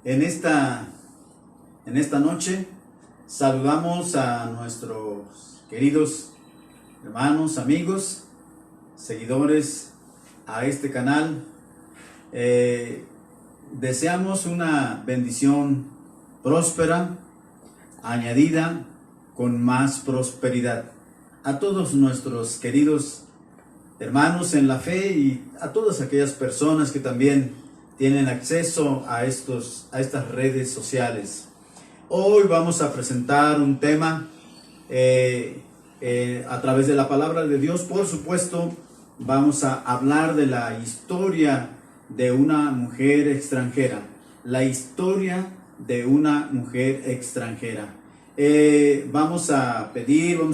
En esta noche saludamos a nuestros queridos hermanos, amigos, seguidores a este canal. Deseamos una bendición próspera, añadida con más prosperidad a todos nuestros queridos hermanos en la fe y a todas aquellas personas que también tienen acceso a estas redes sociales. Hoy vamos a presentar un tema a través de la palabra de Dios. Por supuesto, vamos a hablar de la historia de una mujer extranjera. La historia de una mujer extranjera. Vamos a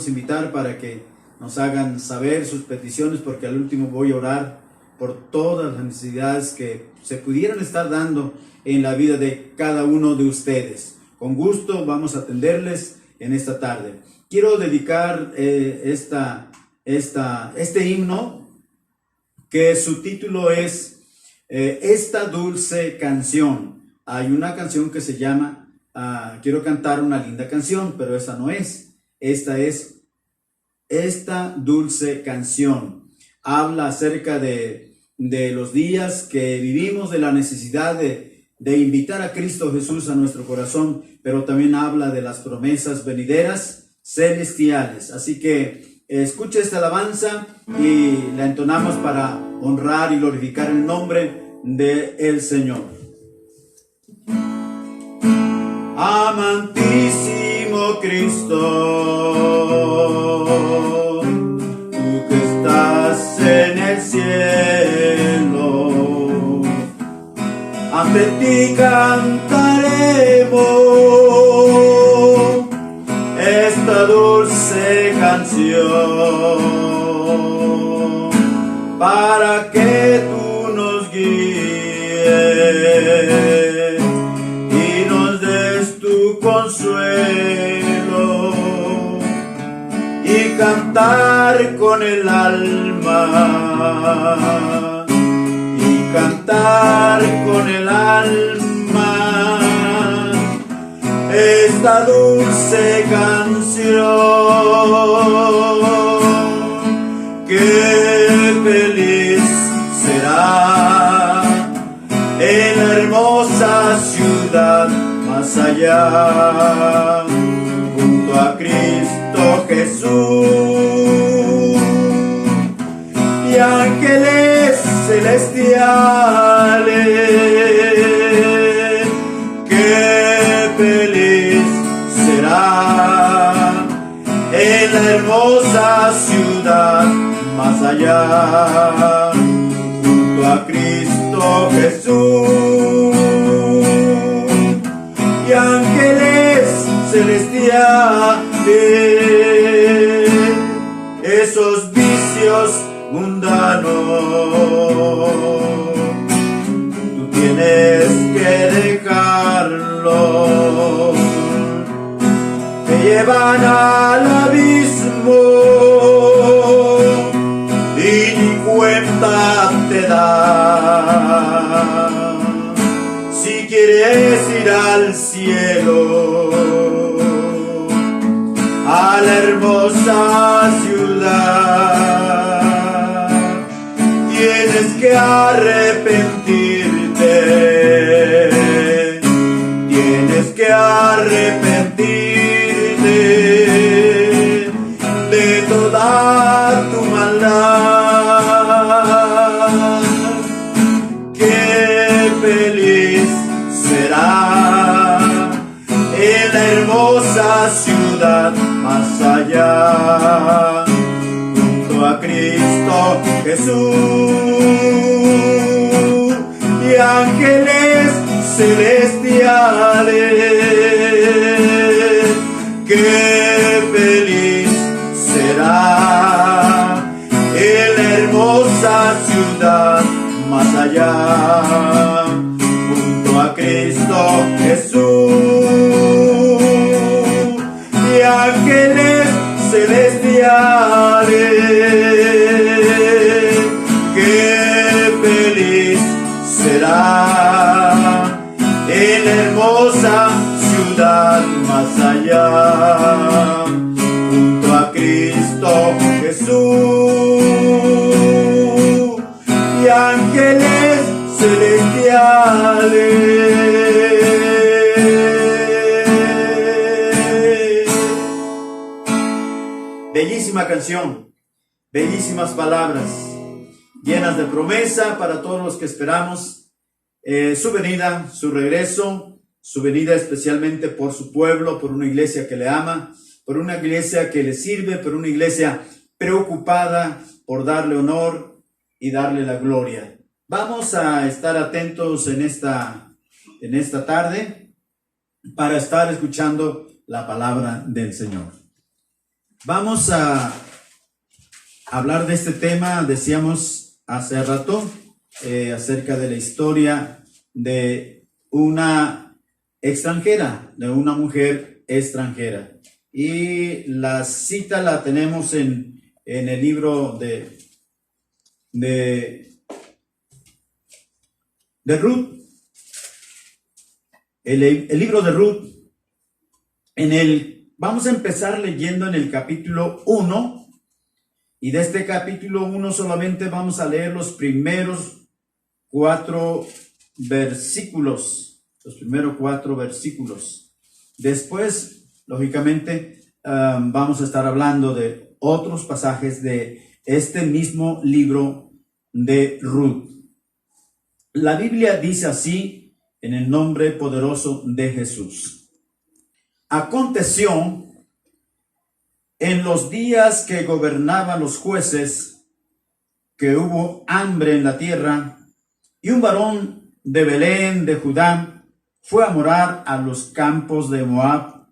invitar para que nos hagan saber sus peticiones, porque al último voy a orar por todas las necesidades que se pudieran estar dando en la vida de cada uno de ustedes. Con gusto vamos a atenderles en esta tarde. Quiero dedicar este himno, que su título es Esta dulce canción. Hay una canción que se llama Quiero cantar una linda canción, pero esa no es. Esta es Esta dulce canción. Habla acerca de los días que vivimos, de la necesidad de invitar a Cristo Jesús a nuestro corazón, pero también habla de las promesas venideras celestiales. Así que escuche esta alabanza y la entonamos para honrar y glorificar el nombre del Señor. Amantísimo Cristo, tú que estás en el cielo, ante ti cantaremos esta dulce canción, para que tú nos guíes y nos des tu consuelo, y cantar con el alma, y cantar con el alma esta dulce canción. Qué feliz será en la hermosa ciudad más allá, junto a Cristo Jesús y ángeles celestiales. Qué feliz será en la hermosa ciudad más allá, junto a Cristo Jesús y ángeles celestiales. Esos vicios mundanos tú tienes que dejarlos, te llevan al abismo y ni cuenta te das. Si quieres ir al cielo, a la hermosa ciudad, tienes que arrepentirte, tienes que arrepentirte de toda tu maldad. Qué feliz será en la hermosa ciudad más allá, junto a Cristo Jesús y ángeles celestiales. Qué feliz será en la hermosa ciudad más allá, junto a Cristo Jesús y ángeles celestiales. Qué feliz será en el Bellísima canción, bellísimas palabras, llenas de promesa para todos los que esperamos su venida, su regreso, su venida especialmente por su pueblo, por una iglesia que le ama, por una iglesia que le sirve, por una iglesia preocupada por darle honor y darle la gloria. Vamos a estar atentos en esta tarde para estar escuchando la palabra del Señor. Vamos a hablar de este tema, decíamos hace rato, acerca de la historia de una extranjera, de una mujer extranjera. Y la cita la tenemos en el libro de Ruth, el libro de Ruth. Vamos a empezar leyendo en el capítulo 1, y de este capítulo 1 solamente vamos a leer los primeros 4 versículos, Después, lógicamente, vamos a estar hablando de otros pasajes de este mismo libro de Ruth. La Biblia dice así, en el nombre poderoso de Jesús. Aconteció en los días que gobernaban los jueces, que hubo hambre en la tierra, y un varón de Belén de Judá fue a morar a los campos de Moab,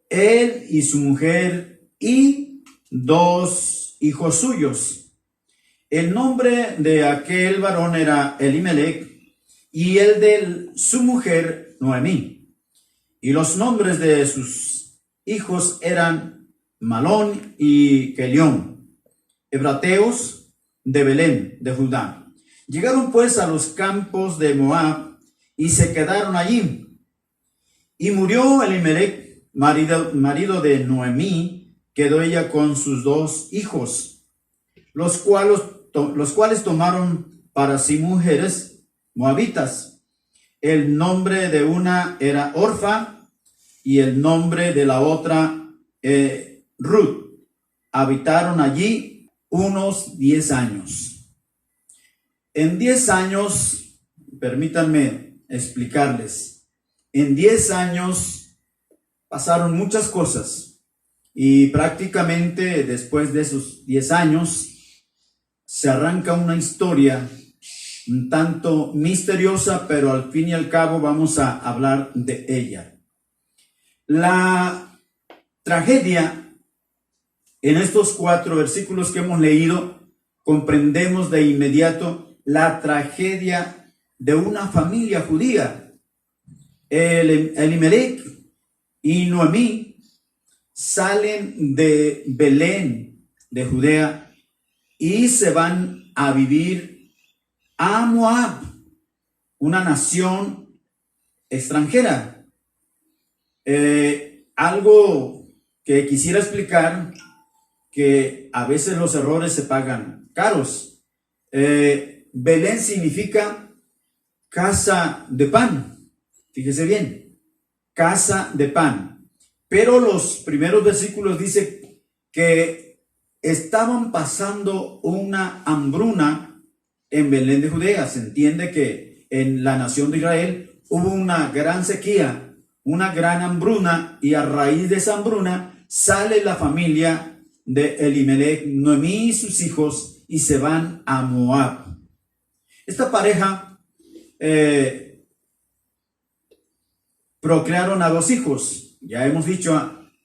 él y su mujer y 2 hijos suyos. El nombre de aquel varón era Elimelech, y el de su mujer Noemí. Y los nombres de sus hijos eran Malón y Kelión, hebrateos de Belén de Judá. Llegaron pues a los campos de Moab y se quedaron allí. Y murió Elimelech, marido de Noemí, quedó ella con sus 2 hijos, los cuales tomaron para sí mujeres moabitas. El nombre de una era Orfa y el nombre de la otra Ruth. Habitaron allí unos 10 años. En 10 años, permítanme explicarles, en 10 años pasaron muchas cosas, y prácticamente después de esos 10 años se arranca una historia un tanto misteriosa, pero al fin y al cabo vamos a hablar de ella. La tragedia, en estos 4 versículos que hemos leído, comprendemos de inmediato la tragedia de una familia judía. Elimelech y Noemí salen de Belén, de Judea, y se van a vivir a Moab, una nación extranjera. Algo que quisiera explicar, que a veces los errores se pagan caros. Belén significa casa de pan. Fíjese bien, casa de pan. Pero los primeros versículos dicen que estaban pasando una hambruna en Belén de Judea. Se entiende que en la nación de Israel hubo una gran sequía, una gran hambruna, y a raíz de esa hambruna sale la familia de Elimelech, Noemí y sus hijos, y se van a Moab. Esta pareja procrearon a 2 hijos. Ya hemos dicho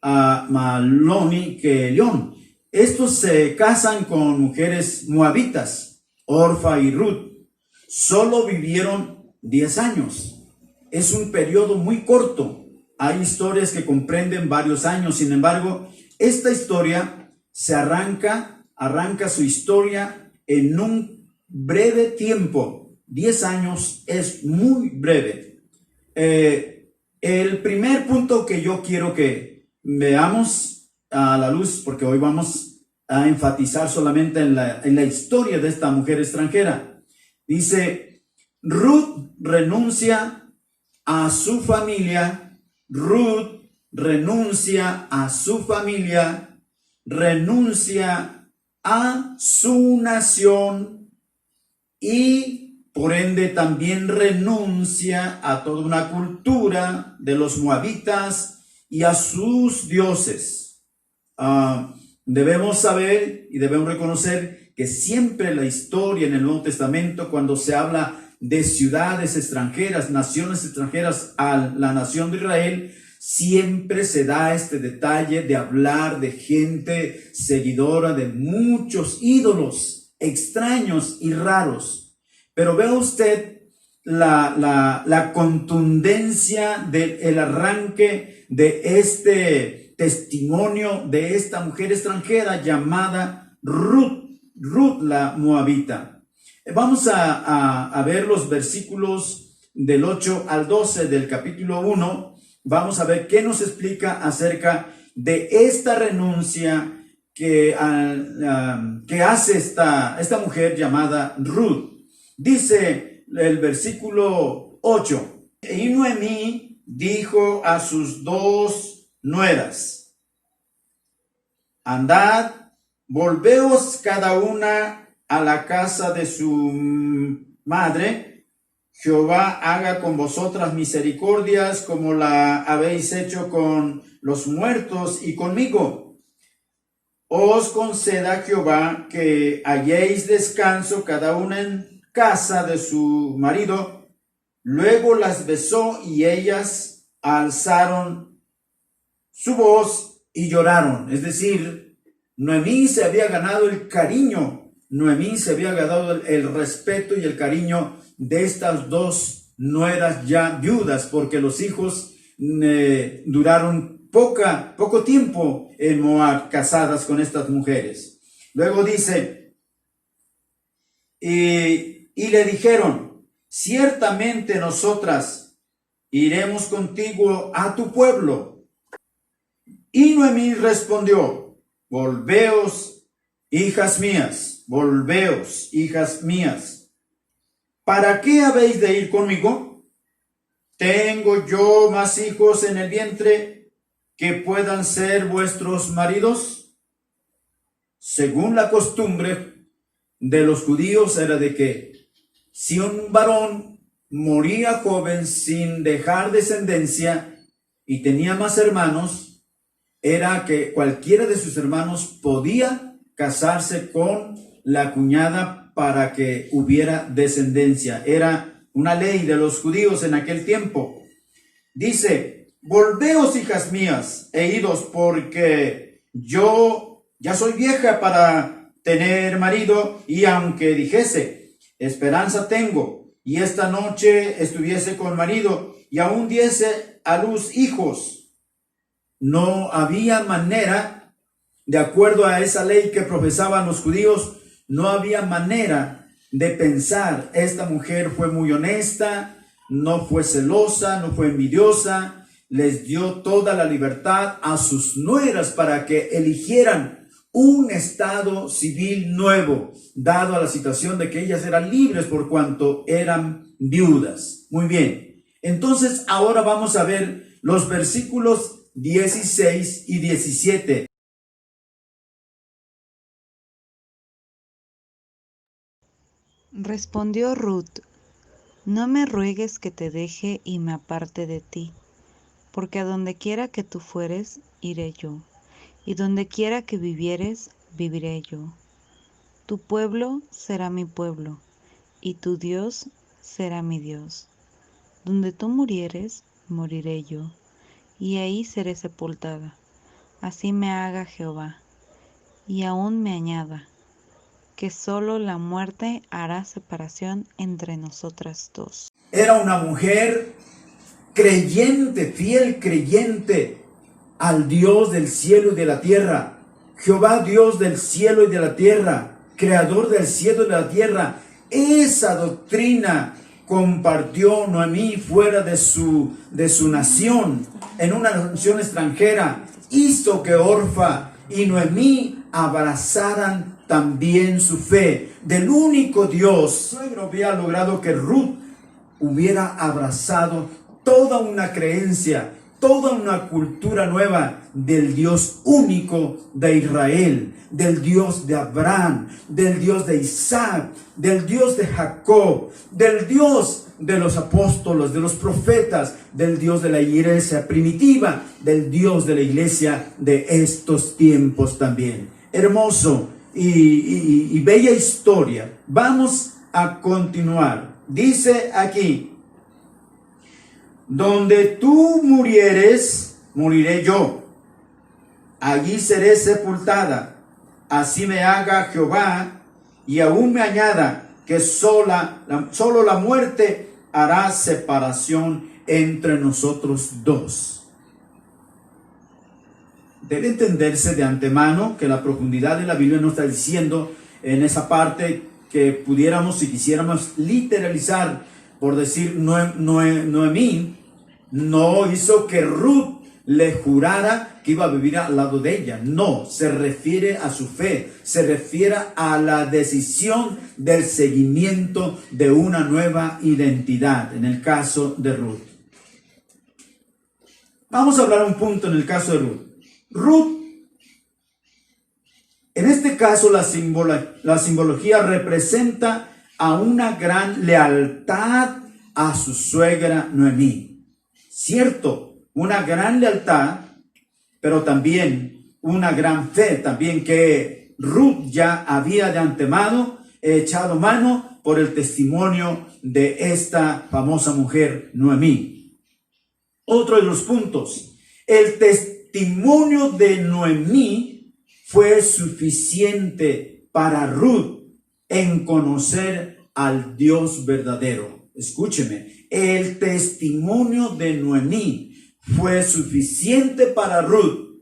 a Malón y Kelión. Estos se casan con mujeres moabitas, Orfa y Ruth. Solo vivieron 10 años. Es un periodo muy corto. Hay historias que comprenden varios años. Sin embargo, esta historia se arranca su historia en un breve tiempo. 10 años es muy breve. El primer punto que yo quiero que veamos a la luz, porque hoy vamos a enfatizar solamente en la historia de esta mujer extranjera. Dice, Ruth renuncia a su familia, Ruth renuncia a su familia, renuncia a su nación y por ende también renuncia a toda una cultura de los moabitas y a sus dioses. Debemos saber y debemos reconocer que siempre la historia en el Nuevo Testamento, cuando se habla de ciudades extranjeras, naciones extranjeras a la nación de Israel, siempre se da este detalle de hablar de gente seguidora de muchos ídolos extraños y raros. Pero vea usted la contundencia del arranque de este testimonio de esta mujer extranjera llamada Ruth la moabita. Vamos a ver los versículos del 8 al 12 del capítulo 1. Vamos a ver qué nos explica acerca de esta renuncia que hace esta mujer llamada Ruth. Dice el versículo 8, y Noemí dijo a sus dos nueras: andad, volveos cada una a la casa de su madre. Jehová haga con vosotras misericordias como la habéis hecho con los muertos y conmigo. Os conceda Jehová que halléis descanso cada una en casa de su marido. Luego las besó y ellas alzaron su voz y lloraron. Es decir, Noemí se había ganado el cariño, Noemí se había ganado el respeto y el cariño de estas dos nueras ya viudas, porque los hijos duraron poco tiempo en Moab casadas con estas mujeres. Luego dice, y le dijeron: ciertamente nosotras iremos contigo a tu pueblo. Y Noemí respondió: volveos, hijas mías, volveos, hijas mías. ¿Para qué habéis de ir conmigo? ¿Tengo yo más hijos en el vientre que puedan ser vuestros maridos? Según la costumbre de los judíos era de que si un varón moría joven sin dejar descendencia y tenía más hermanos, era que cualquiera de sus hermanos podía casarse con la cuñada para que hubiera descendencia. Era una ley de los judíos en aquel tiempo. Dice: volveos, hijas mías, e idos, porque yo ya soy vieja para tener marido, y aunque dijese: esperanza tengo, y esta noche estuviese con marido, y aún diese a luz hijos, no había manera, de acuerdo a esa ley que profesaban los judíos, no había manera de pensar. Esta mujer fue muy honesta, no fue celosa, no fue envidiosa, les dio toda la libertad a sus nueras para que eligieran un estado civil nuevo, dado a la situación de que ellas eran libres por cuanto eran viudas. Muy bien, entonces ahora vamos a ver los versículos 16 y 17. Respondió Ruth: no me ruegues que te deje y me aparte de ti, porque a donde quiera que tú fueres, iré yo, y donde quiera que vivieres, viviré yo. Tu pueblo será mi pueblo, y tu Dios será mi Dios. Donde tú murieres, moriré yo, y ahí seré sepultada. Así me haga Jehová, y aún me añada, que solo la muerte hará separación entre nosotras dos. Era una mujer creyente, fiel creyente al Dios del cielo y de la tierra. Jehová, Dios del cielo y de la tierra, creador del cielo y de la tierra. Esa doctrina compartió Noemí fuera de su nación, en una nación extranjera. Hizo que Orfa y Noemí abrazaran también su fe del único Dios. Había logrado que Ruth hubiera abrazado toda una creencia, toda una cultura nueva del Dios único de Israel, del Dios de Abraham, del Dios de Isaac, del Dios de Jacob, del Dios de los apóstoles, de los profetas, del Dios de la iglesia primitiva, del Dios de la iglesia de estos tiempos también. Hermoso y bella historia. Vamos a continuar. Dice aquí: donde tú murieres, moriré yo. Allí seré sepultada. Así me haga Jehová, y aún me añada que solo la muerte hará separación entre nosotros dos. Debe entenderse de antemano que la profundidad de la Biblia no está diciendo en esa parte que pudiéramos, si quisiéramos, literalizar, por decir, Noemí no hizo que Ruth le jurara que iba a vivir al lado de ella. No, se refiere a su fe, se refiere a la decisión del seguimiento de una nueva identidad, en el caso de Ruth. Vamos a hablar un punto en el caso de Ruth. Ruth, en este caso la simbología representa a una gran lealtad a su suegra Noemí. Cierto, una gran lealtad, pero también una gran fe, también que Ruth ya había de antemano echado mano por el testimonio de esta famosa mujer Noemí. Otro de los puntos, el testimonio de Noemí fue suficiente para Ruth en conocer al Dios verdadero. Escúcheme, el testimonio de Noemí fue suficiente para Ruth,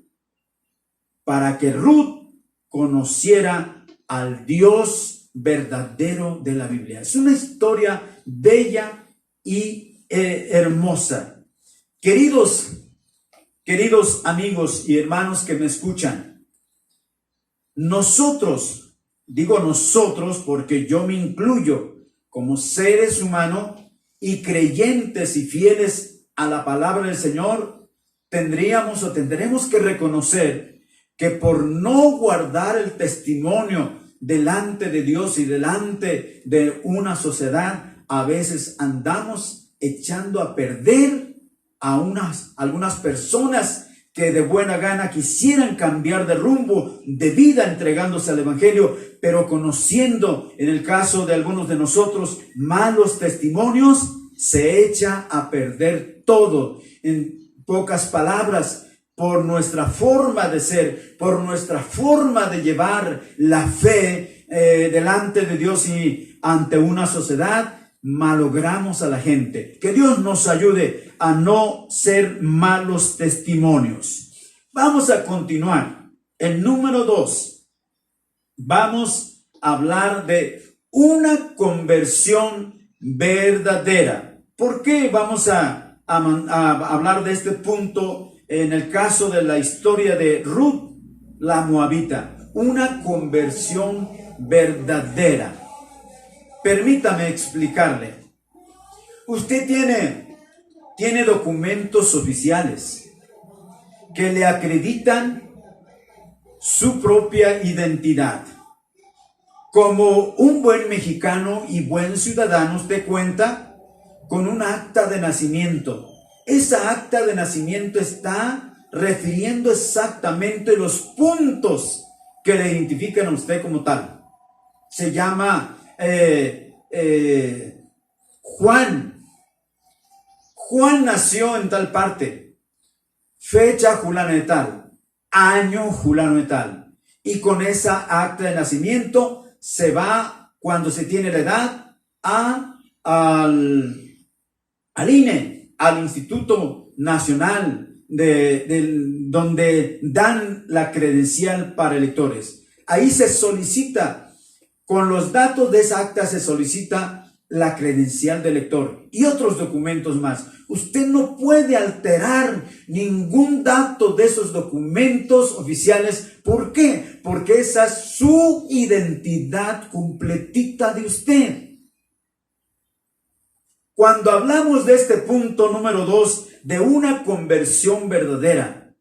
para que Ruth conociera al Dios verdadero de la Biblia. Es una historia bella y hermosa. Queridos amigos y hermanos que me escuchan, nosotros, digo nosotros porque yo me incluyo como seres humanos y creyentes y fieles a la palabra del Señor, tendremos que reconocer que por no guardar el testimonio delante de Dios y delante de una sociedad, a veces andamos echando a perder a algunas personas que de buena gana quisieran cambiar de rumbo, de vida, entregándose al Evangelio, pero conociendo, en el caso de algunos de nosotros, malos testimonios, se echa a perder todo. En pocas palabras, por nuestra forma de ser, por nuestra forma de llevar la fe delante de Dios y ante una sociedad, malogramos a la gente. Que Dios nos ayude a no ser malos testimonios. Vamos a continuar. El número 2. Vamos a hablar de una conversión verdadera. ¿Por qué vamos a hablar de este punto en el caso de la historia de Ruth, la moabita? Una conversión verdadera. Permítame explicarle. Usted tiene documentos oficiales que le acreditan su propia identidad. Como un buen mexicano y buen ciudadano, usted cuenta con un acta de nacimiento. Esa acta de nacimiento está refiriendo exactamente los puntos que le identifican a usted como tal. Se llama Juan. Juan nació en tal parte, fecha fulano de tal, año fulano de tal. Y con esa acta de nacimiento se va, cuando se tiene la edad, al INE, al Instituto Nacional donde dan la credencial para electores. Ahí se solicita, con los datos de esa acta se solicita la credencial de elector y otros documentos más. Usted no puede alterar ningún dato de esos documentos oficiales. ¿Por qué? Porque esa es su identidad completita de usted. Cuando hablamos de este punto número 2, de una conversión verdadera,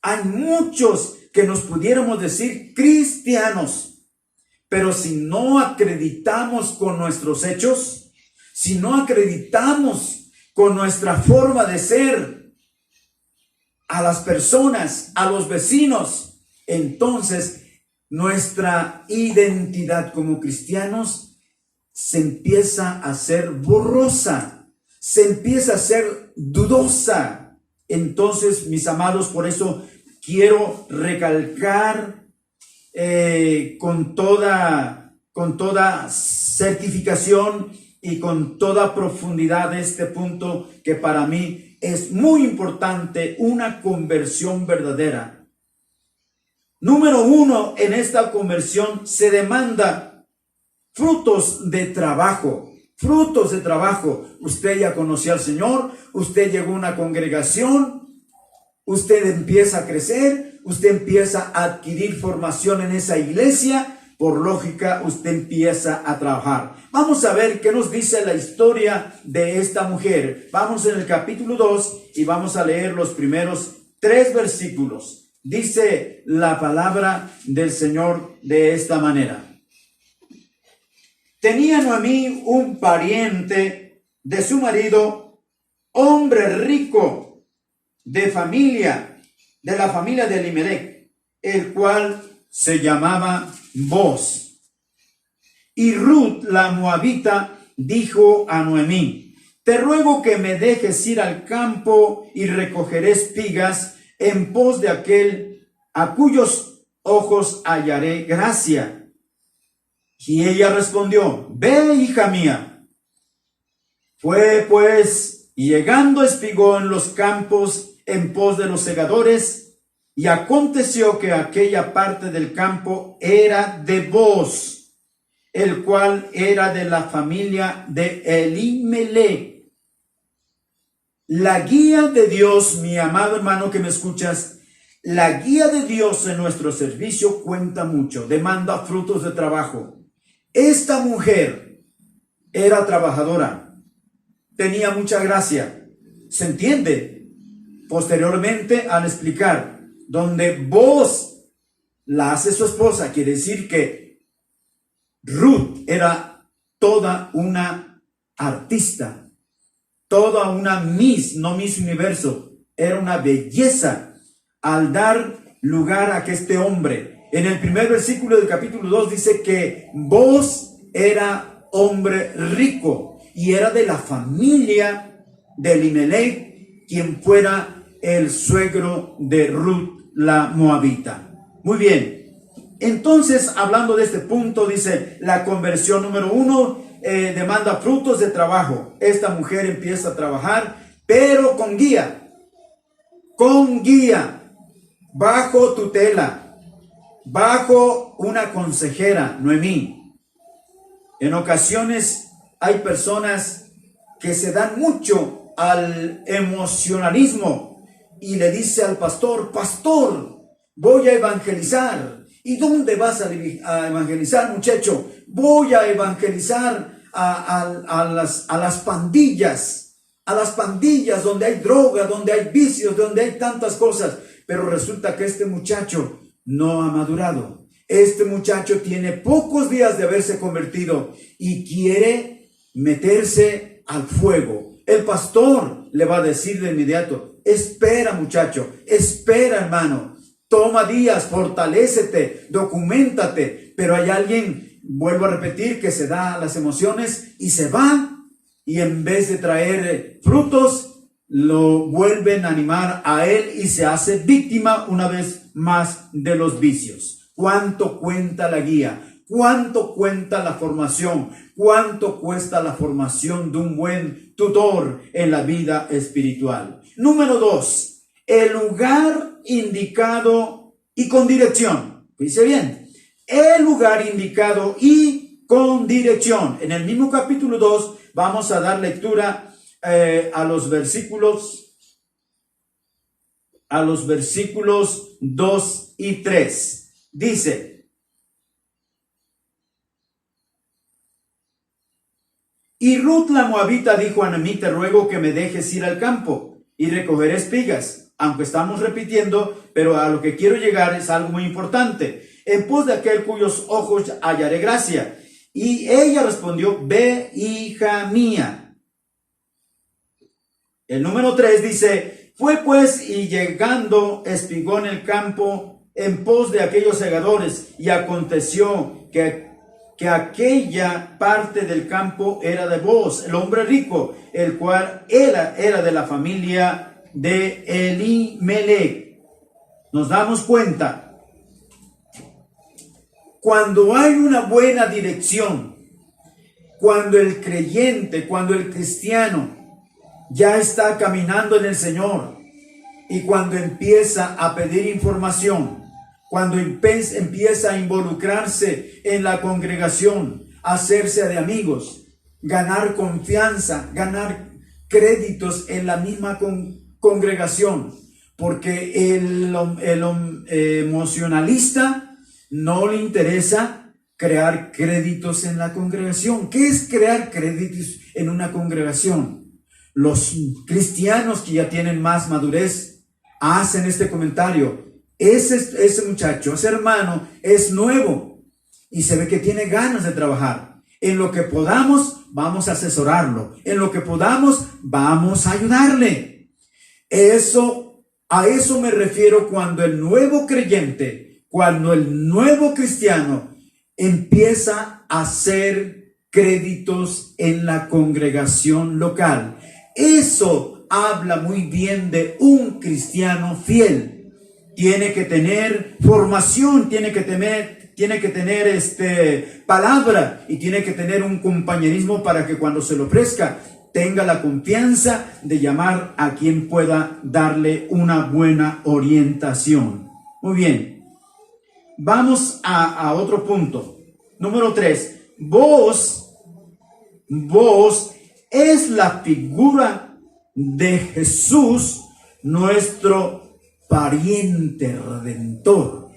hay muchos que nos pudiéramos decir cristianos, pero si no acreditamos con nuestros hechos, si no acreditamos con nuestra forma de ser a las personas, a los vecinos, entonces nuestra identidad como cristianos se empieza a ser borrosa, se empieza a ser dudosa. Entonces, mis amados, por eso quiero recalcar con toda certificación y con toda profundidad de este punto, que para mí es muy importante, una conversión verdadera. Número 1, en esta conversión se demanda frutos de trabajo. Frutos de trabajo. Usted ya conoció al Señor, usted llegó a una congregación, usted empieza a crecer, usted empieza a adquirir formación en esa iglesia, por lógica usted empieza a trabajar. Vamos a ver qué nos dice la historia de esta mujer. Vamos en el capítulo 2 y vamos a leer los primeros 3 versículos. Dice la palabra del Señor de esta manera. Tenía Noemí un pariente de su marido, hombre rico, de la familia de Elimelech, el cual se llamaba Boaz. Y Ruth, la moabita, dijo a Noemí: te ruego que me dejes ir al campo y recogeré espigas en pos de aquel a cuyos ojos hallaré gracia. Y ella respondió: ve, hija mía. Fue pues, y llegando espigó en los campos en pos de los segadores, y aconteció que aquella parte del campo era de Boaz, el cual era de la familia de Elimelech. La guía de Dios, mi amado hermano que me escuchas, la guía de Dios en nuestro servicio cuenta mucho, demanda frutos de trabajo. Esta mujer era trabajadora, tenía mucha gracia. ¿Se entiende? Posteriormente, al explicar, donde Boaz la hace su esposa, quiere decir que Ruth era toda una artista, toda una Miss, no Miss Universo, era una belleza al dar lugar a que este hombre, en el primer versículo del capítulo 2 dice que Boaz era hombre rico y era de la familia de Elimelech, quien fuera el suegro de Ruth la moabita. Muy bien, entonces hablando de este punto, dice la conversión número 1 demanda frutos de trabajo. Esta mujer empieza a trabajar, pero con guía, bajo tutela, bajo una consejera, Noemí. En ocasiones hay personas que se dan mucho al emocionalismo y le dice al pastor: pastor, voy a evangelizar. ¿Y dónde vas a evangelizar, muchacho? Voy a evangelizar a las pandillas, donde hay droga, donde hay vicios, donde hay tantas cosas. Pero resulta que este muchacho no ha madurado. Este muchacho tiene pocos días de haberse convertido y quiere meterse al fuego. El pastor le va a decir de inmediato: espera, muchacho, espera, hermano, toma días, fortalécete, documéntate. Pero hay alguien, vuelvo a repetir, que se da a las emociones y se va, y en vez de traer frutos, lo vuelven a animar a él y se hace víctima una vez más de los vicios. ¿Cuánto cuenta la guía? ¿Cuánto cuenta la formación? ¿Cuánto cuesta la formación de un buen tutor en la vida espiritual? Número 2, el lugar indicado y con dirección. Dice bien, el lugar indicado y con dirección. En el mismo capítulo 2 vamos a dar lectura a los versículos 2 y 3. Dice: Y Ruth la moabita dijo a Noemí, te ruego que me dejes ir al campo y recoger espigas. Aunque estamos repitiendo, pero a lo que quiero llegar es algo muy importante. En pos de aquel cuyos ojos hallaré gracia. Y ella respondió, ve, hija mía. El número 3 dice, fue pues y llegando espigó en el campo en pos de aquellos segadores, y aconteció que aquella parte del campo era de Booz, el hombre rico, el cual era de la familia de Elimelech. Nos damos cuenta, cuando hay una buena dirección, cuando el creyente, cuando el cristiano ya está caminando en el Señor, y cuando empieza a pedir información, cuando empieza a involucrarse en la congregación, hacerse de amigos, ganar confianza, ganar créditos en la misma congregación, porque el emocionalista no le interesa crear créditos en la congregación. ¿Qué es crear créditos en una congregación? Los cristianos que ya tienen más madurez hacen este comentario. Ese muchacho, ese hermano es nuevo y se ve que tiene ganas de trabajar. En lo que podamos, vamos a asesorarlo. En lo que podamos, vamos a ayudarle. A eso me refiero cuando el nuevo creyente, cuando el nuevo cristiano empieza a hacer créditos en la congregación local. Eso habla muy bien de un cristiano fiel. Tiene que tener formación, tiene que tener palabra, y tiene que tener un compañerismo para que cuando se lo ofrezca tenga la confianza de llamar a quien pueda darle una buena orientación. Muy bien, vamos a otro punto. Número 3. Vos es la figura de Jesús, nuestro pariente redentor.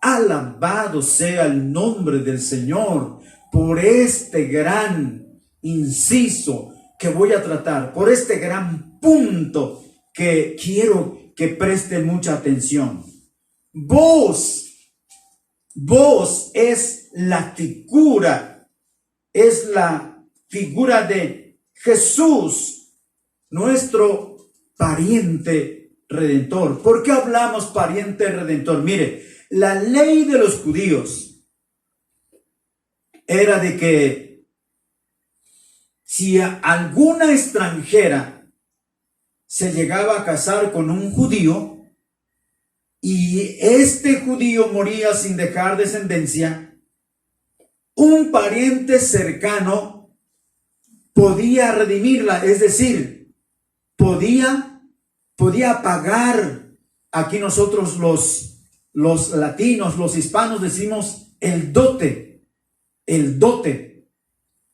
Alabado sea el nombre del Señor por este gran inciso que voy a tratar, por este gran punto que quiero que presten mucha atención. Vos es la figura de Jesús, nuestro pariente redentor. ¿Por qué hablamos pariente redentor? Mire, la ley de los judíos era de que si alguna extranjera se llegaba a casar con un judío y este judío moría sin dejar descendencia, un pariente cercano podía redimirla, es decir, podía pagar. Aquí nosotros los latinos, los hispanos decimos el dote.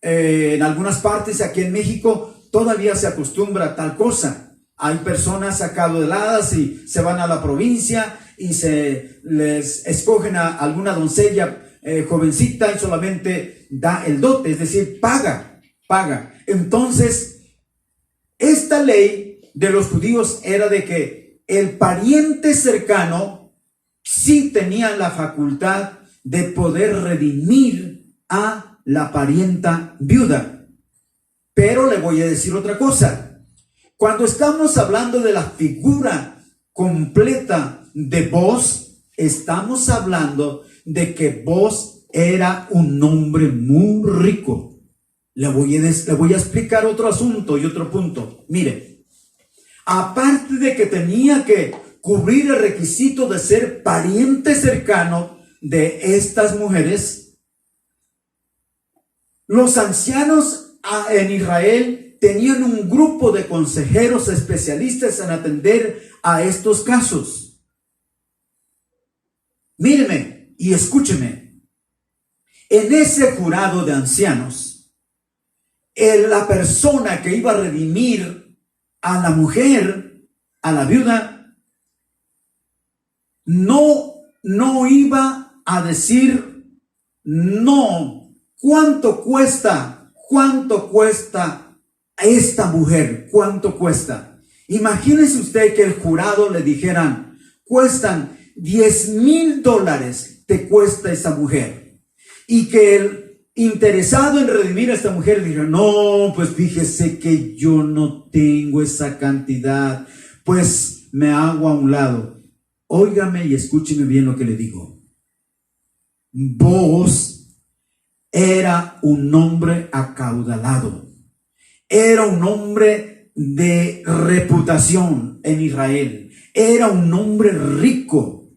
En algunas partes aquí en México todavía se acostumbra a tal cosa. Hay personas acaudaladas y se van a la provincia y se les escogen a alguna doncella jovencita y solamente da el dote, es decir, paga. Entonces, esta ley de los judíos era de que el pariente cercano sí tenía la facultad de poder redimir a la parienta viuda. Pero le voy a decir otra cosa. Cuando estamos hablando de la figura completa de Booz, estamos hablando de que Booz era un hombre muy rico. Le voy a explicar otro asunto y otro punto. Mire, aparte de que tenía que cubrir el requisito de ser pariente cercano de estas mujeres, los ancianos en Israel tenían un grupo de consejeros especialistas en atender a estos casos. Míreme y escúcheme. En ese jurado de ancianos, la persona que iba a redimir a la mujer, a la viuda, no iba a decir, no, ¿cuánto cuesta ¿cuánto cuesta esta mujer? ¿Cuánto cuesta? Imagínese usted que el jurado le dijeran, cuestan $10,000 te cuesta esa mujer. Y que el interesado en redimir a esta mujer le dijera, no, pues fíjese que yo no tengo esa cantidad, pues me hago a un lado. Óigame y escúcheme bien lo que le digo. Boaz era un hombre acaudalado, era un hombre de reputación en Israel, era un hombre rico,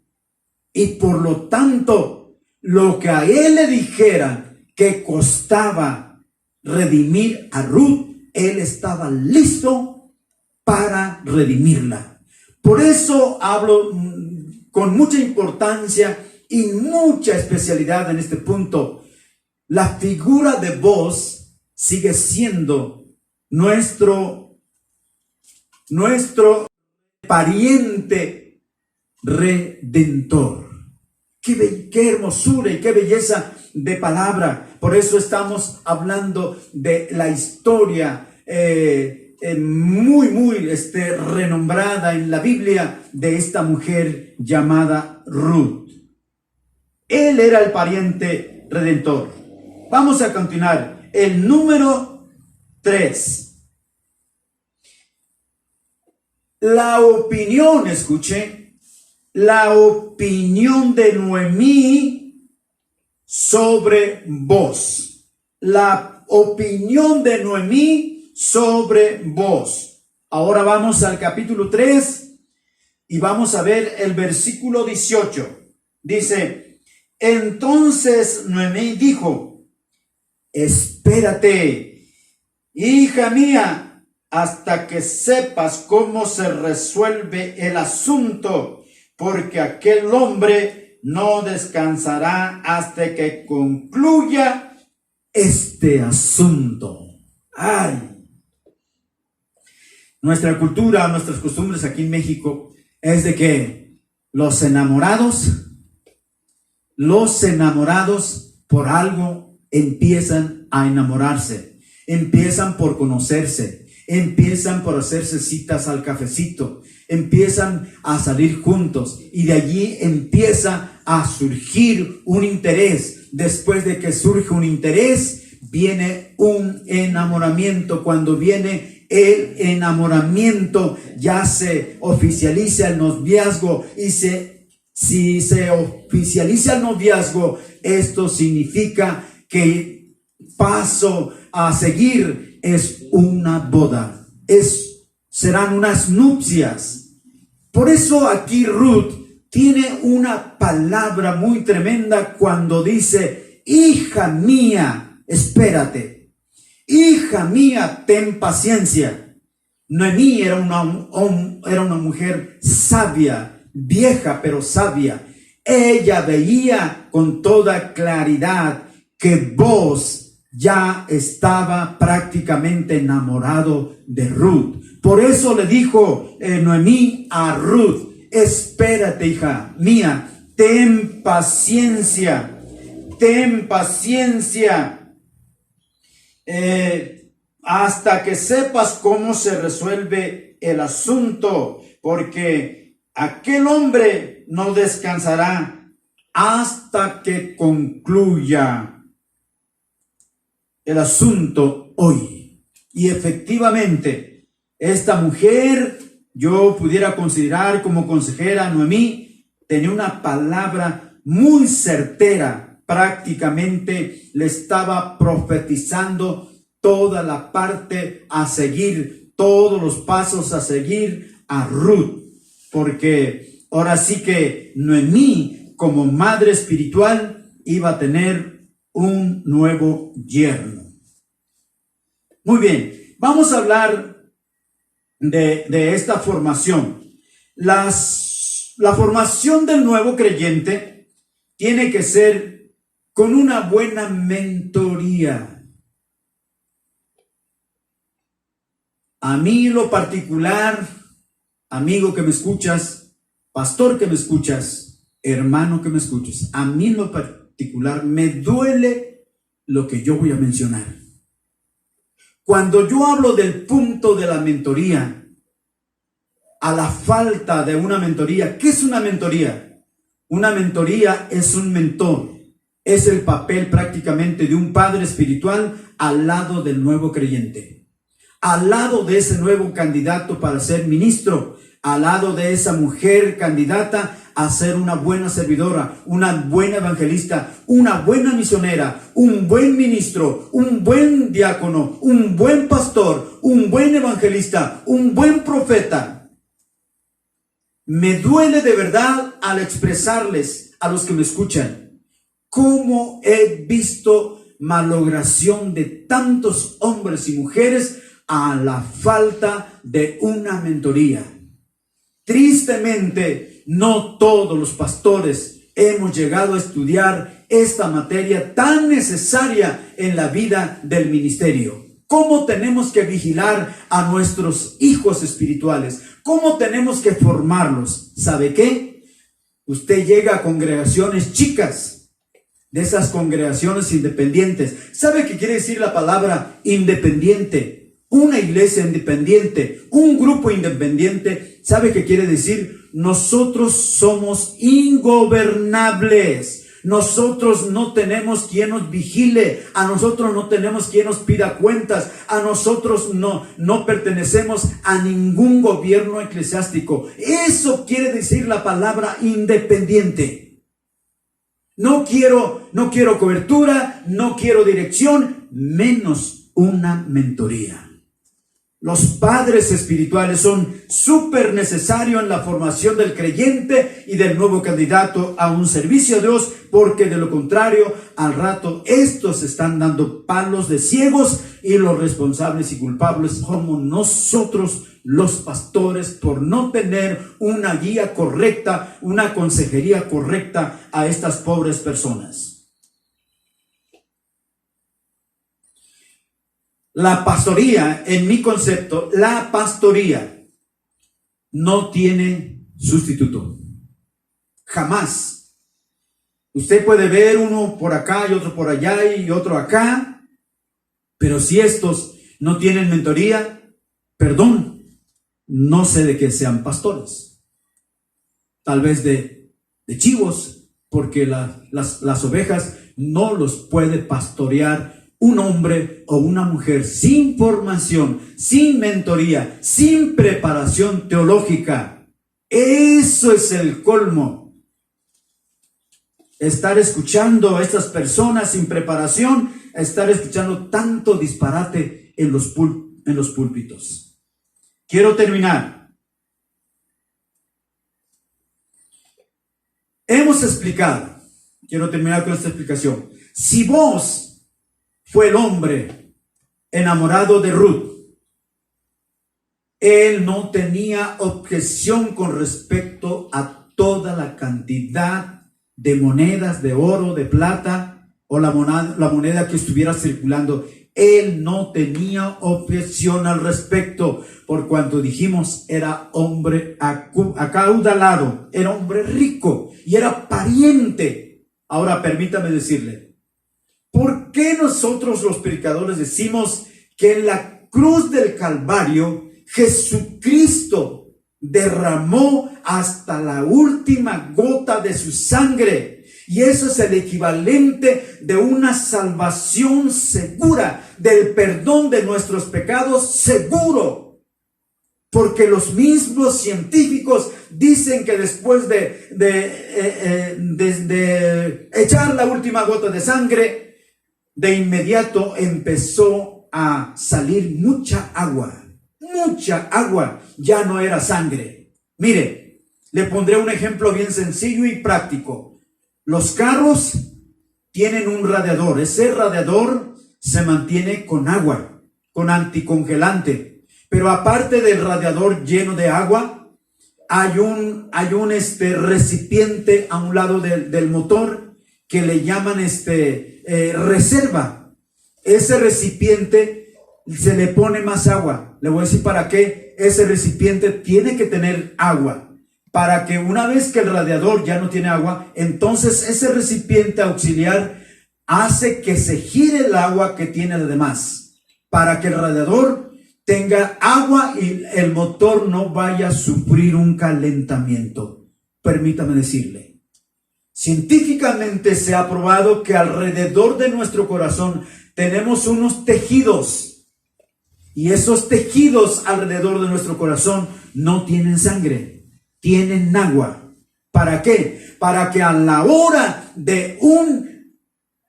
y por lo tanto lo que a él le dijeran que costaba redimir a Ruth, él estaba listo para redimirla. Por eso hablo con mucha importancia y mucha especialidad en este punto. La figura de Boaz sigue siendo nuestro pariente redentor. Qué hermosura y qué belleza de palabra. Por eso estamos hablando de la historia muy renombrada en la Biblia de esta mujer llamada Ruth. Él era el pariente redentor. Vamos a continuar. El número 3. La opinión, escuche, la opinión de Noemí sobre Boaz. La opinión de Noemí sobre Boaz. Ahora vamos al capítulo 3 y vamos a ver el versículo 18. Dice, entonces Noemí dijo, espérate, hija mía, hasta que sepas cómo se resuelve el asunto, porque aquel hombre no descansará hasta que concluya este asunto. ¡Ay! Nuestra cultura, nuestras costumbres aquí en México es de que los enamorados por algo empiezan a enamorarse, empiezan por conocerse, empiezan por hacerse citas al cafecito, empiezan a salir juntos y de allí empieza a surgir un interés. Después de que surge un interés, viene un enamoramiento. Cuando viene el enamoramiento, ya se oficializa el noviazgo y si se oficializa el noviazgo, esto significa que paso a seguir es una boda, serán unas nupcias. Por eso aquí Ruth tiene una palabra muy tremenda cuando dice, hija mía, espérate, hija mía, ten paciencia. Noemí era una mujer sabia, vieja pero sabia. Ella veía con toda claridad que Boaz ya estaba prácticamente enamorado de Ruth. Por eso le dijo Noemí a Ruth, espérate, hija mía, ten paciencia, hasta que sepas cómo se resuelve el asunto, porque aquel hombre no descansará hasta que concluya el asunto hoy. Y efectivamente, esta mujer, yo pudiera considerar como consejera, Noemí, tenía una palabra muy certera. Prácticamente le estaba profetizando toda la parte a seguir, todos los pasos a seguir a Ruth. Porque ahora sí que Noemí, como madre espiritual, iba a tener un nuevo yerno. Muy bien, vamos a hablar de esta formación. La formación del nuevo creyente tiene que ser con una buena mentoría. A mí en lo particular, amigo que me escuchas, pastor que me escuchas, hermano que me escuchas, a mí en lo particular me duele lo que yo voy a mencionar. Cuando yo hablo del punto de la mentoría, a la falta de una mentoría, ¿qué es una mentoría? Una mentoría es un mentor, es el papel prácticamente de un padre espiritual al lado del nuevo creyente, al lado de ese nuevo candidato para ser ministro, al lado de esa mujer candidata a ser una buena servidora, una buena evangelista, una buena misionera, un buen ministro, un buen diácono, un buen pastor, un buen evangelista, un buen profeta. Me duele de verdad al expresarles a los que me escuchan cómo he visto malogración de tantos hombres y mujeres a la falta de una mentoría. Tristemente, no todos los pastores hemos llegado a estudiar esta materia tan necesaria en la vida del ministerio. ¿Cómo tenemos que vigilar a nuestros hijos espirituales? ¿Cómo tenemos que formarlos? ¿Sabe qué? Usted llega a congregaciones chicas, de esas congregaciones independientes. ¿Sabe qué quiere decir la palabra independiente? Una iglesia independiente, un grupo independiente, ¿sabe qué quiere decir? Nosotros somos ingobernables. Nosotros no tenemos quien nos vigile, a nosotros no tenemos quien nos pida cuentas, a nosotros no pertenecemos a ningún gobierno eclesiástico. Eso quiere decir la palabra independiente. No quiero cobertura, no quiero dirección, menos una mentoría. Los padres espirituales son súper necesarios en la formación del creyente y del nuevo candidato a un servicio a Dios, porque de lo contrario, al rato estos están dando palos de ciegos y los responsables y culpables somos nosotros, los pastores, por no tener una guía correcta, una consejería correcta a estas pobres personas. La pastoría, en mi concepto, la pastoría no tiene sustituto. Jamás. Usted puede ver uno por acá y otro por allá y otro acá, pero si estos no tienen mentoría, perdón, no sé de qué sean pastores. Tal vez de chivos, porque las ovejas no los puede pastorear un hombre o una mujer sin formación, sin mentoría, sin preparación teológica. Eso es el colmo. Estar escuchando a estas personas sin preparación, estar escuchando tanto disparate en los púlpitos. Quiero terminar. Hemos explicado, quiero terminar con esta explicación. Si vos fue el hombre enamorado de Ruth, él no tenía objeción con respecto a toda la cantidad de monedas de oro, de plata o la moneda que estuviera circulando. Él no tenía objeción al respecto, por cuanto dijimos, era hombre acaudalado, era hombre rico y era pariente. Ahora permítame decirle, ¿por qué nosotros los predicadores decimos que en la cruz del Calvario Jesucristo derramó hasta la última gota de su sangre? Y eso es el equivalente de una salvación segura, del perdón de nuestros pecados seguro. Porque los mismos científicos dicen que después de echar la última gota de sangre, de inmediato empezó a salir mucha agua, ya no era sangre. Mire, le pondré un ejemplo bien sencillo y práctico. Los carros tienen un radiador, ese radiador se mantiene con agua, con anticongelante, pero aparte del radiador lleno de agua, hay un recipiente a un lado del motor que le llaman reserva. Ese recipiente se le pone más agua. Le voy a decir para qué. Ese recipiente tiene que tener agua, para que una vez que el radiador ya no tiene agua, entonces ese recipiente auxiliar hace que se gire el agua que tiene de más. para que el radiador tenga agua y el motor no vaya a sufrir un calentamiento. Permítame decirle, científicamente se ha probado que alrededor de nuestro corazón tenemos unos tejidos, y esos tejidos alrededor de nuestro corazón no tienen sangre, tienen agua. ¿Para qué? Para que a la hora de un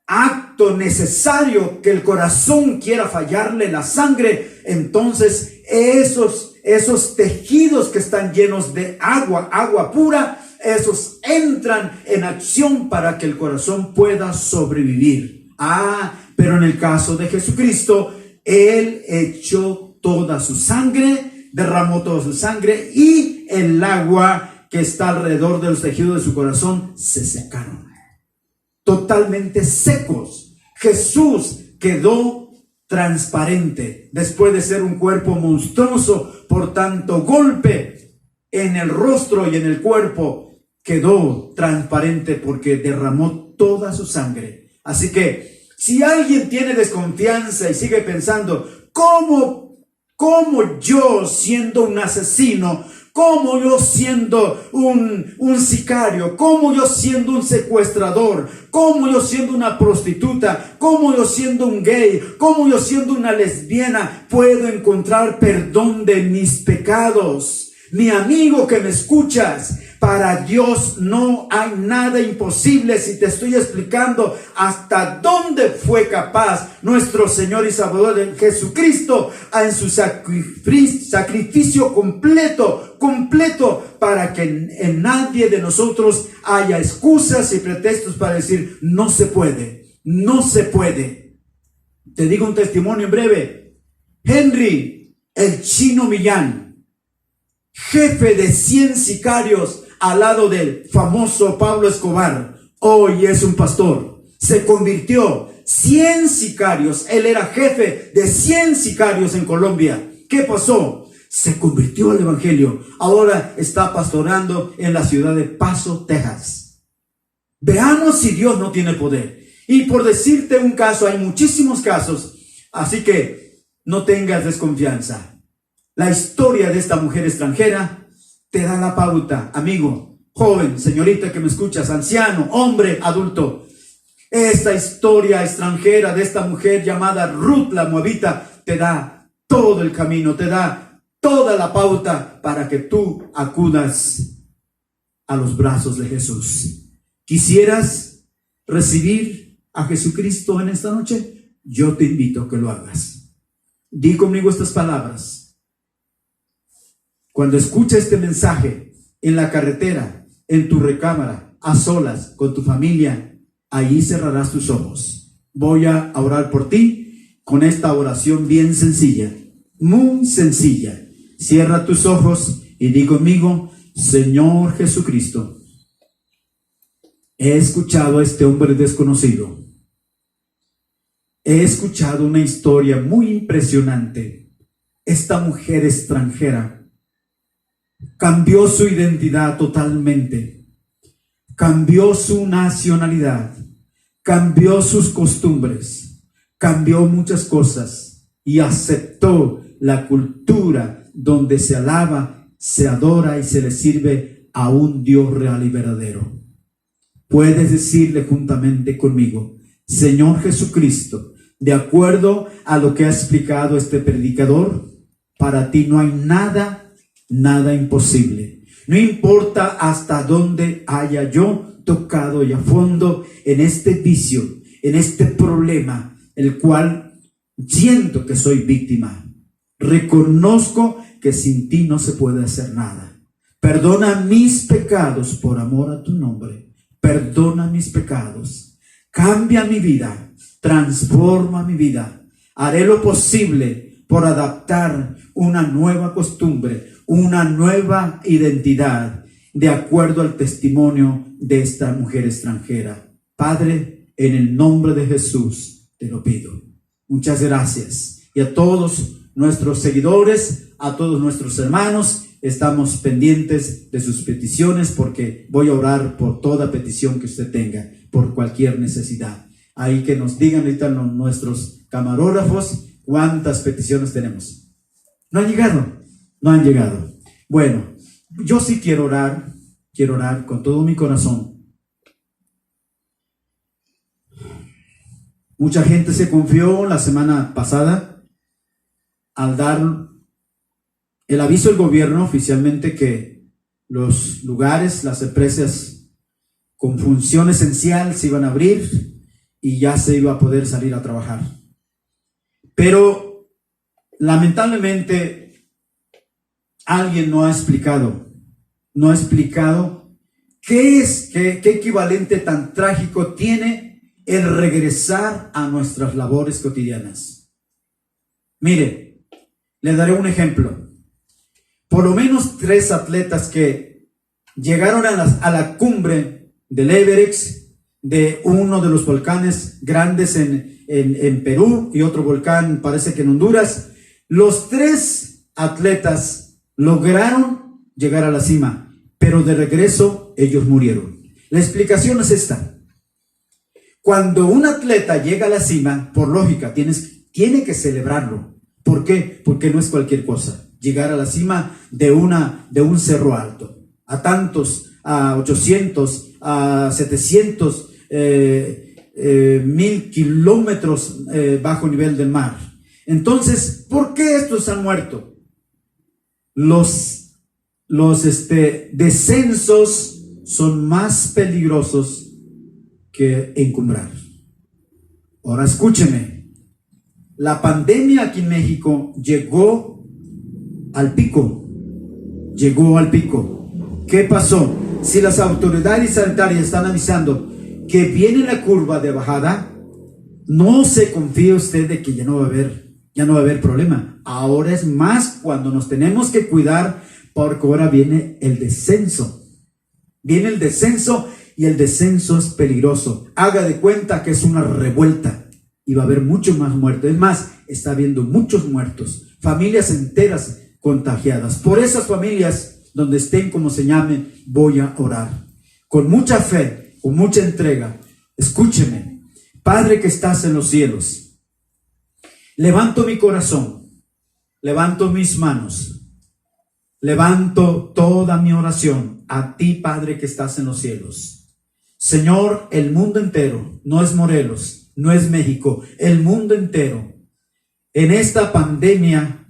acto necesario que el corazón quiera fallarle la sangre, entonces esos tejidos que están llenos de agua pura, esos entran en acción para que el corazón pueda sobrevivir. Pero en el caso de Jesucristo, Él echó toda su sangre, derramó toda su sangre, y el agua que está alrededor de los tejidos de su corazón se secaron. Totalmente secos. Jesús quedó transparente después de ser un cuerpo monstruoso por tanto golpe en el rostro y en el cuerpo. Quedó transparente porque derramó toda su sangre. Así que si alguien tiene desconfianza y sigue pensando, ¿cómo yo siendo un asesino? ¿Cómo yo siendo un sicario? ¿Cómo yo siendo un secuestrador? ¿Cómo yo siendo una prostituta? ¿Cómo yo siendo un gay? ¿Cómo yo siendo una lesbiana puedo encontrar perdón de mis pecados? Mi amigo que me escuchas, para Dios no hay nada imposible. Si te estoy explicando hasta dónde fue capaz nuestro Señor y Salvador Jesucristo en su sacrificio completo, para que en nadie de nosotros haya excusas y pretextos para decir no se puede, no se puede. Te digo un testimonio en breve. Henry el Chino Millán, jefe de 100 sicarios al lado del famoso Pablo Escobar, hoy es un pastor. Se convirtió. 100 sicarios, él era jefe de 100 sicarios en Colombia. ¿Qué pasó? Se convirtió al evangelio. Ahora está pastorando en la ciudad de Paso, Texas. Veamos si Dios no tiene poder. Y por decirte un caso, hay muchísimos casos, así que no tengas desconfianza. La historia de esta mujer extranjera te da la pauta, amigo, joven, señorita que me escuchas, anciano, hombre, adulto. Esta historia extranjera de esta mujer llamada Ruth la Moabita te da todo el camino, te da toda la pauta para que tú acudas a los brazos de Jesús. ¿Quisieras recibir a Jesucristo en esta noche? Yo te invito a que lo hagas. Di conmigo estas palabras. Cuando escuches este mensaje en la carretera, en tu recámara, a solas, con tu familia, ahí cerrarás tus ojos. Voy a orar por ti con esta oración bien sencilla, muy sencilla. Cierra tus ojos y di conmigo, Señor Jesucristo, he escuchado a este hombre desconocido. He escuchado una historia muy impresionante. Esta mujer extranjera cambió su identidad totalmente, cambió su nacionalidad, cambió sus costumbres, cambió muchas cosas y aceptó la cultura donde se alaba, se adora y se le sirve a un Dios real y verdadero. Puedes decirle juntamente conmigo, Señor Jesucristo, de acuerdo a lo que ha explicado este predicador, para ti no hay nada imposible. No importa hasta dónde haya yo tocado y a fondo en este vicio, en este problema, el cual siento que soy víctima. Reconozco que sin ti no se puede hacer nada. Perdona mis pecados por amor a tu nombre. Perdona mis pecados. Cambia mi vida. Transforma mi vida. Haré lo posible por adaptar una nueva costumbre, una nueva identidad, de acuerdo al testimonio de esta mujer extranjera. Padre, en el nombre de Jesús te lo pido. Muchas gracias. Y a todos nuestros seguidores, a todos nuestros hermanos, estamos pendientes de sus peticiones, porque voy a orar por toda petición que usted tenga, por cualquier necesidad. Ahí que nos digan ahorita nuestros camarógrafos ¿Cuántas peticiones tenemos? No han llegado, no han llegado. Bueno, yo sí quiero orar con todo mi corazón. Mucha gente se confió la semana pasada al dar el aviso del gobierno oficialmente que los lugares, las empresas con función esencial se iban a abrir y ya se iba a poder salir a trabajar. Pero lamentablemente alguien no ha explicado qué equivalente tan trágico tiene el regresar a nuestras labores cotidianas. Mire, le daré un ejemplo. Por lo menos 3 atletas que llegaron a la cumbre del Everest, de uno de los volcanes grandes en Perú y otro volcán parece que en Honduras, los 3 atletas lograron llegar a la cima, pero de regreso ellos murieron. La explicación es esta. Cuando un atleta llega a la cima, por lógica, tiene que celebrarlo. ¿Por qué? Porque no es cualquier cosa llegar a la cima de un cerro alto, a 800, a 700, 1000 kilómetros bajo nivel del mar. Entonces, ¿por qué estos han muerto? Los descensos son más peligrosos que encumbrar. Ahora escúcheme, la pandemia aquí en México llegó al pico. ¿Qué pasó? Si las autoridades sanitarias están avisando que viene la curva de bajada, no se confíe usted de que ya no va a haber problema. Ahora es más cuando nos tenemos que cuidar, porque ahora viene el descenso. Viene el descenso y el descenso es peligroso. Haga de cuenta que es una revuelta y va a haber mucho más muertos. Es más, está habiendo muchos muertos, familias enteras contagiadas. Por esas familias, donde estén, como se llamen, voy a orar con mucha fe, con mucha entrega. Escúcheme, Padre que estás en los cielos, levanto mi corazón, levanto mis manos, levanto toda mi oración a ti, Padre que estás en los cielos. Señor, el mundo entero, no es Morelos, no es México, el mundo entero, en esta pandemia,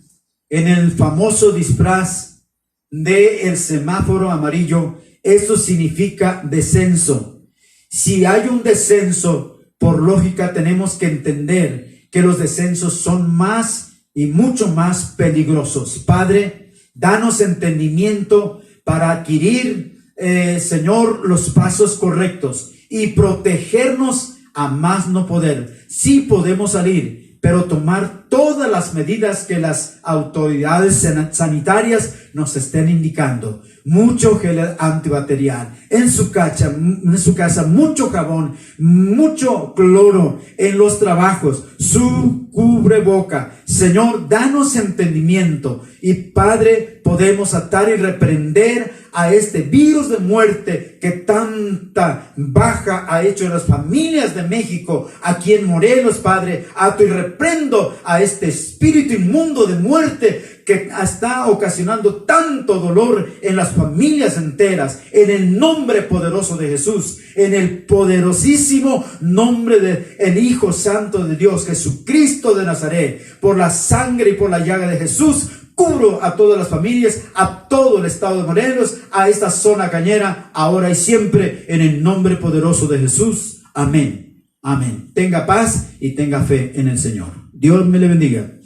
en el famoso disfraz del semáforo amarillo, eso significa descenso. Si hay un descenso, por lógica tenemos que entender que los descensos son más y mucho más peligrosos. Padre, danos entendimiento para adquirir, Señor, los pasos correctos y protegernos a más no poder. Sí podemos salir, pero tomar todas las medidas que las autoridades sanitarias nos estén indicando. Mucho gel antibacterial en su casa, mucho jabón, mucho cloro en los trabajos, su cubreboca. Señor, danos entendimiento y, Padre, podemos atar y reprender a este virus de muerte que tanta baja ha hecho en las familias de México, aquí en Morelos, Padre. Ato y reprendo a este espíritu inmundo de muerte que está ocasionando tanto dolor en las familias enteras, en el nombre poderoso de Jesús, en el poderosísimo nombre del Hijo Santo de Dios, Jesucristo de Nazaret. Por la sangre y por la llaga de Jesús, cubro a todas las familias, a todo el estado de Morelos, a esta zona cañera, ahora y siempre, en el nombre poderoso de Jesús. Amén. Amén. Tenga paz y tenga fe en el Señor. Dios me le bendiga.